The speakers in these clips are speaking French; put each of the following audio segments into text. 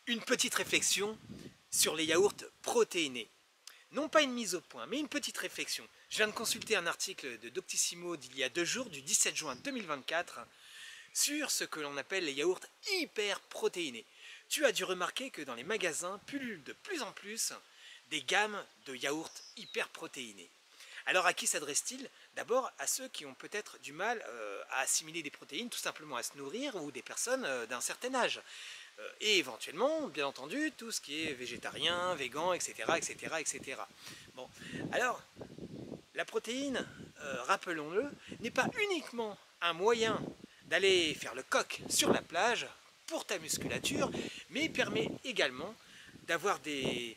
Une petite réflexion sur les yaourts protéinés. Non pas une mise au point, mais une petite réflexion. Je viens de consulter un article de Doctissimo d'il y a 2 jours, du 17 juin 2024, sur ce que l'on appelle les yaourts hyper protéinés. Tu as dû remarquer que dans les magasins pullulent de plus en plus des gammes de yaourts hyper protéinés. Alors à qui s'adresse-t-il? D'abord à ceux qui ont peut-être du mal à assimiler des protéines, tout simplement à se nourrir, ou des personnes d'un certain âge. Et éventuellement, bien entendu, tout ce qui est végétarien, végan, etc. etc., etc. Bon, alors, la protéine, rappelons-le, n'est pas uniquement un moyen d'aller faire le coq sur la plage pour ta musculature, mais permet également d'avoir des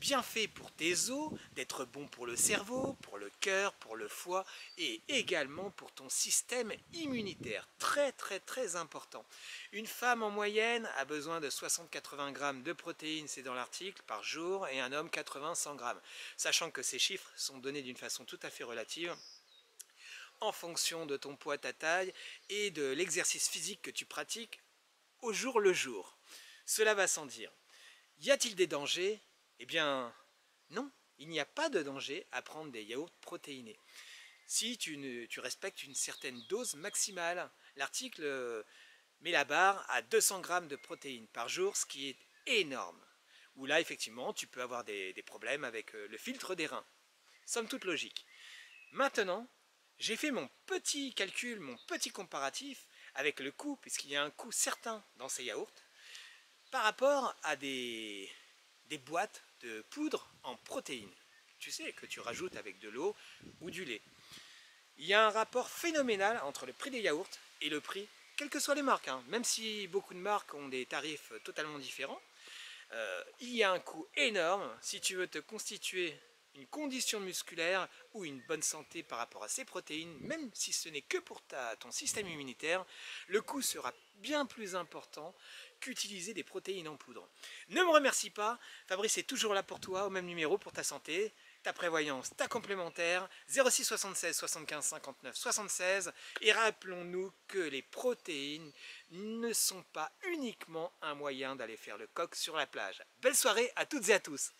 bienfaits pour tes os, d'être bon pour le cerveau, pour le cœur, pour le foie et également pour ton système immunitaire. Très très très important. Une femme en moyenne a besoin de 60-80 grammes de protéines, c'est dans l'article, par jour, et un homme 80-100 grammes. Sachant que ces chiffres sont donnés d'une façon tout à fait relative en fonction de ton poids, ta taille et de l'exercice physique que tu pratiques au jour le jour. Cela va sans dire. Y a-t-il des dangers? Eh bien, non, il n'y a pas de danger à prendre des yaourts protéinés. Si tu respectes une certaine dose maximale, l'article met la barre à 200 grammes de protéines par jour, ce qui est énorme. Où là, effectivement, tu peux avoir des problèmes avec le filtre des reins. Somme toute logique. Maintenant, j'ai fait mon petit calcul, mon petit comparatif avec le coût, puisqu'il y a un coût certain dans ces yaourts, par rapport à des boîtes de poudre en protéines. Tu sais, que tu rajoutes avec de l'eau ou du lait. Il y a un rapport phénoménal entre le prix des yaourts et le prix, quelles que soient les marques, hein. Même si beaucoup de marques ont des tarifs totalement différents, il y a un coût énorme si tu veux te constituer une condition musculaire ou une bonne santé par rapport à ces protéines, même si ce n'est que pour ton système immunitaire, le coût sera bien plus important qu'utiliser des protéines en poudre. Ne me remercie pas, Fabrice est toujours là pour toi, au même numéro pour ta santé, ta prévoyance, ta complémentaire, 06 76 75 59 76, et rappelons-nous que les protéines ne sont pas uniquement un moyen d'aller faire le coq sur la plage. Belle soirée à toutes et à tous!